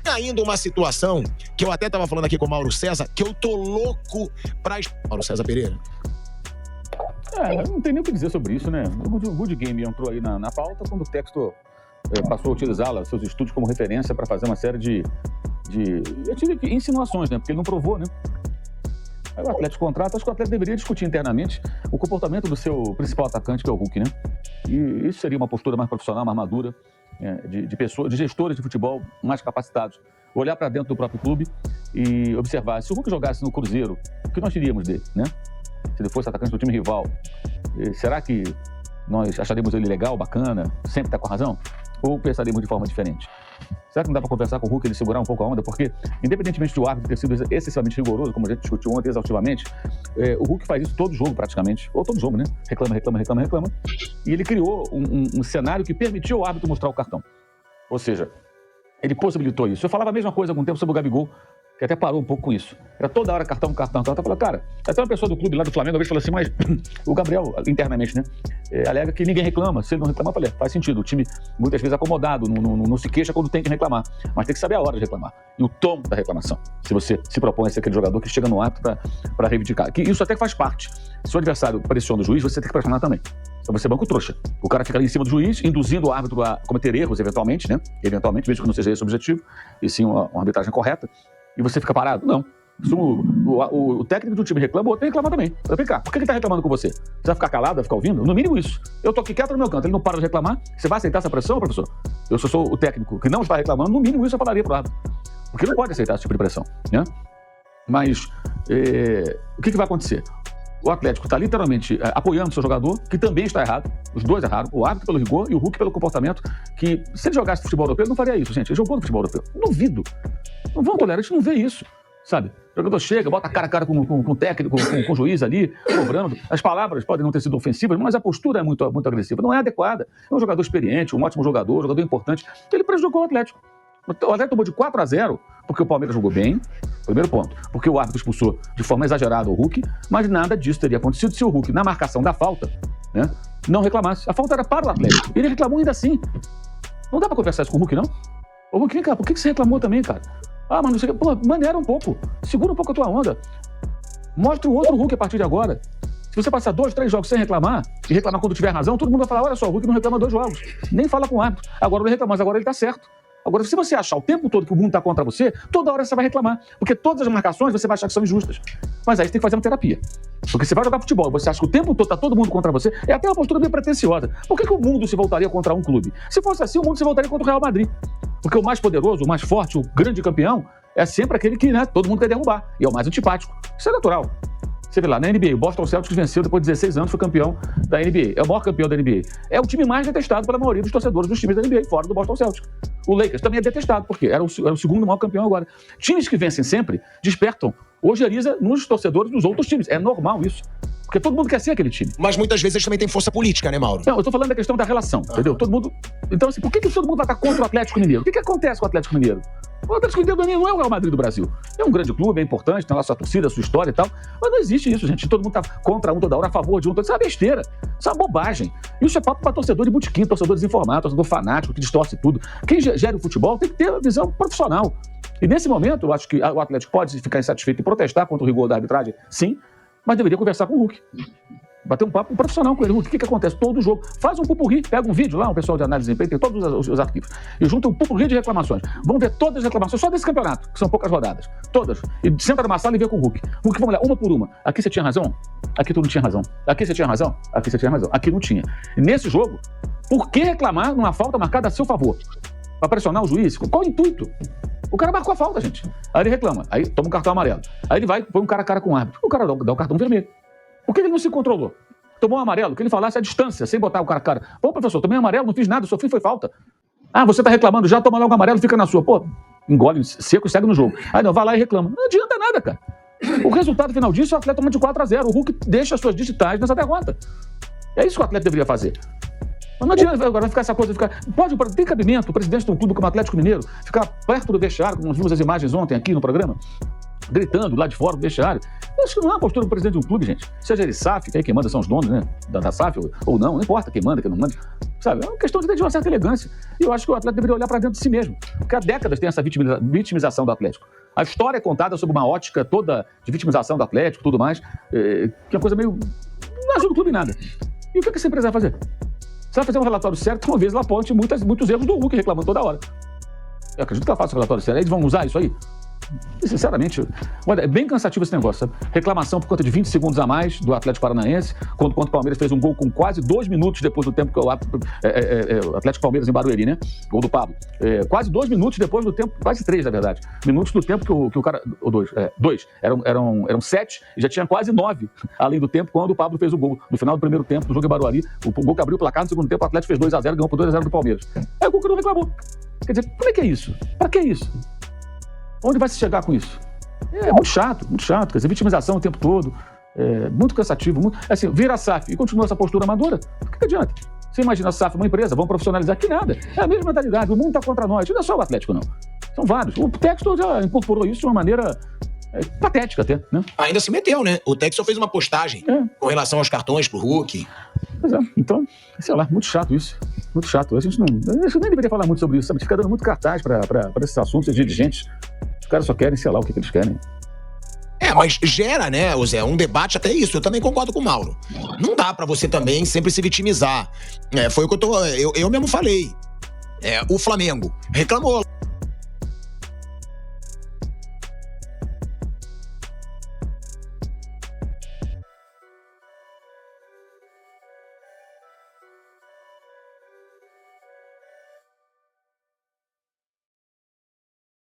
Ainda uma situação que eu até tava falando aqui com o Mauro César, que eu tô louco pra... Mauro César Pereira. Não tem nem o que dizer sobre isso, né? O Good Game entrou aí na pauta quando o Textor passou a utilizá-la, seus estudos como referência para fazer uma série de eu tive insinuações, né? Porque ele não provou, né? Aí o Atlético contrata, acho que o Atlético deveria discutir internamente o comportamento do seu principal atacante, que é o Hulk, né? E isso seria uma postura mais profissional, mais madura, de pessoas, de gestores de futebol mais capacitados. Olhar para dentro do próprio clube e observar. Se o Hulk jogasse no Cruzeiro, o que nós diríamos dele, né? Se ele fosse atacante do time rival, será que nós acharíamos ele legal, bacana, sempre tá com a razão? Ou pensaríamos de forma diferente? Será que não dá para conversar com o Hulk e ele segurar um pouco a onda? Porque, independentemente do árbitro ter sido excessivamente rigoroso, como a gente discutiu ontem exaustivamente, o Hulk faz isso todo jogo praticamente, ou todo jogo, né? Reclama. E ele criou um cenário que permitiu ao árbitro mostrar o cartão. Ou seja, ele possibilitou isso. Eu falava a mesma coisa há algum tempo sobre o Gabigol, que até parou um pouco com isso. Era toda hora cartão. Eu falava, cara, até uma pessoa do clube lá do Flamengo uma vez falou assim, mas o Gabriel, internamente, né, alega que ninguém reclama. Se ele não reclamar, eu falei, faz sentido. O time, muitas vezes, acomodado, não se queixa quando tem que reclamar. Mas tem que saber a hora de reclamar. E o tom da reclamação. Se você se propõe a ser aquele jogador que chega no ato para reivindicar. Que isso até faz parte. Se o adversário pressiona o juiz, você tem que pressionar também. Então você é banco trouxa. O cara fica ali em cima do juiz, induzindo o árbitro a cometer erros, eventualmente, né? Eventualmente, mesmo que não seja esse o objetivo, e sim uma arbitragem correta. E você fica parado? Não. Se o técnico do time reclama, o outro tem que reclamar também. Vem cá, por que ele tá reclamando com você? Você vai ficar calado, vai ficar ouvindo? No mínimo isso. Eu tô aqui quieto no meu canto, ele não para de reclamar. Você vai aceitar essa pressão, professor? Eu sou o técnico que não está reclamando, no mínimo isso eu falaria pro árbitro. Porque não pode aceitar esse tipo de pressão, né? Mas o que vai acontecer? O Atlético está literalmente apoiando o seu jogador, que também está errado. Os dois erraram. O árbitro pelo rigor e o Hulk pelo comportamento, que se ele jogasse futebol europeu, ele não faria isso, gente. Ele jogou no futebol europeu. Duvido. Não vão tolerar, a gente não vê isso, sabe? O jogador chega, bota cara a cara com o técnico, com o juiz ali, cobrando. As palavras podem não ter sido ofensivas, mas a postura é muito agressiva. Não é adequada. É um jogador experiente, um ótimo jogador, um jogador importante. Ele prejudicou o Atlético. O Atlético tomou de 4-0 porque o Palmeiras jogou bem, primeiro ponto, porque o árbitro expulsou de forma exagerada o Hulk, mas nada disso teria acontecido se o Hulk, na marcação da falta, né, não reclamasse. A falta era para o Atlético. Ele reclamou ainda assim. Não dá pra conversar isso com o Hulk, não? Ô Hulk, vem cá, por que você reclamou também, cara? Ah, mano, você... Pô, maneira um pouco. Segura um pouco a tua onda. Mostra o outro Hulk a partir de agora. Se você passar 2, 3 jogos sem reclamar, e reclamar quando tiver razão, todo mundo vai falar, olha só, o Hulk não reclama 2 jogos. Nem fala com o árbitro. Agora ele reclama, mas agora ele tá certo. Agora, se você achar o tempo todo que o mundo está contra você, toda hora você vai reclamar. Porque todas as marcações você vai achar que são injustas. Mas aí você tem que fazer uma terapia. Porque você vai jogar futebol, você acha que o tempo todo está todo mundo contra você, é até uma postura bem pretensiosa. Por que o mundo se voltaria contra um clube? Se fosse assim, o mundo se voltaria contra o Real Madrid. Porque o mais poderoso, o mais forte, o grande campeão, é sempre aquele que, né, todo mundo quer derrubar. E é o mais antipático. Isso é natural. Você vê lá, na NBA, o Boston Celtics venceu depois de 16 anos, foi campeão da NBA. É o maior campeão da NBA. É o time mais detestado pela maioria dos torcedores dos times da NBA, fora do Boston Celtics. O Lakers também é detestado, porque era o segundo maior campeão agora. Times que vencem sempre despertam ojeriza nos torcedores dos outros times. É normal isso. Porque todo mundo quer ser aquele time. Mas muitas vezes eles também têm força política, né, Mauro? Não, eu tô falando da questão da relação, entendeu? Todo mundo... Então, assim, por que todo mundo vai estar contra o Atlético Mineiro? O que acontece com o Atlético Mineiro? O Atlético Mineiro não é o Real Madrid do Brasil. É um grande clube, é importante, tem lá sua torcida, sua história e tal. Mas não existe isso, gente. Todo mundo tá contra um toda hora, a favor de um. Isso é uma besteira. Isso é uma bobagem. Isso é papo para torcedor de botequim, torcedor desinformado, torcedor fanático, que distorce tudo. Quem gera o futebol tem que ter a visão profissional. E nesse momento, eu acho que o Atlético pode ficar insatisfeito e protestar contra o rigor da arbitragem, sim, mas deveria conversar com o Hulk. Bater um papo profissional com ele. O que acontece? Todo jogo. Faz um pupurri, pega um vídeo lá, um pessoal de análise de desempenho, tem todos os arquivos. E junta um pupurri de reclamações. Vamos ver todas as reclamações só desse campeonato, que são poucas rodadas. Todas. E senta numa sala e vê com o Hulk. Hulk, vamos lá, uma por uma. Aqui você tinha razão? Aqui tu não tinha razão. Aqui você tinha razão? Aqui você tinha razão. Aqui não tinha. E nesse jogo, por que reclamar numa falta marcada a seu favor? Pra pressionar o juiz? Qual o intuito? O cara marcou a falta, gente. Aí ele reclama. Aí toma um cartão amarelo. Aí ele vai, põe um cara a cara com o árbitro. O cara dá o cartão vermelho. Por que ele não se controlou? Tomou um amarelo, que ele falasse a distância, sem botar o cara a cara. Pô, professor, tomei um amarelo, não fiz nada, sofri, foi falta. Ah, você tá reclamando, já toma logo amarelo, fica na sua. Pô, engole seco e segue no jogo. Aí não, vai lá e reclama. Não adianta nada, cara. O resultado final disso é o Atlético toma de 4-0. O Hulk deixa as suas digitais nessa derrota. É isso que o Atlético deveria fazer. Mas não adianta agora ficar essa coisa, tem cabimento o presidente de um clube como o Atlético Mineiro ficar perto do vestiário, como nós vimos as imagens ontem aqui no programa, gritando lá de fora do vestiário. Eu acho que não é a postura do presidente de um clube, gente. Seja ele SAF, que é quem manda são os donos, né, da SAF, ou não importa quem manda, quem não manda. sabe? É uma questão de uma certa elegância. E eu acho que o atleta deveria olhar para dentro de si mesmo. Porque há décadas tem essa vitimização do Atlético. A história é contada sob uma ótica toda de vitimização do Atlético e tudo mais, que é uma coisa meio... não ajuda o clube em nada. E o que essa empresa vai fazer? Se ela fizer um relatório sério, talvez ela aponte muitos erros do Hulk reclamando toda hora. Eu acredito que ela faça um relatório sério. Eles vão usar isso aí? E, sinceramente, olha, é bem cansativo esse negócio, sabe? Reclamação por conta de 20 segundos a mais do Atlético Paranaense, quando o Palmeiras fez um gol com quase 2 minutos depois do tempo que o Atlético Palmeiras em Barueri, né? Gol do Pablo. Quase 2 minutos depois do tempo, quase 3, na verdade. Minutos do tempo que o cara... ou 2. 2. Eram 7 e já tinha quase 9, além do tempo, quando o Pablo fez o gol. No final do primeiro tempo, do jogo em Barueri, o gol que abriu o placar, no segundo tempo, o Atlético fez 2-0, ganhou por 2-0 do Palmeiras. É o gol que não reclamou. Quer dizer, como é que é isso? Pra que isso? Onde vai se chegar com isso? É muito chato, quer dizer, vitimização o tempo todo, muito cansativo, assim, vira a SAF e continua essa postura amadora, o que adianta? Você imagina a SAF, uma empresa, vamos profissionalizar, que nada, é a mesma mentalidade, o mundo está contra nós, não é só o Atlético não, são vários, o Textor já incorporou isso de uma maneira patética até, né? Ainda se meteu, né? O Textor fez uma postagem com relação aos cartões pro Hulk. Pois é, então, sei lá, muito chato isso. Muito chato. A gente nem deveria falar muito sobre isso, sabe? Fica dando muito cartaz para esses assuntos, esses dirigentes. Os caras só querem, sei lá, o que eles querem. Mas gera, né, Zé, um debate até isso. Eu também concordo com o Mauro. Não dá pra você também sempre se vitimizar. Foi o que eu mesmo falei. O Flamengo reclamou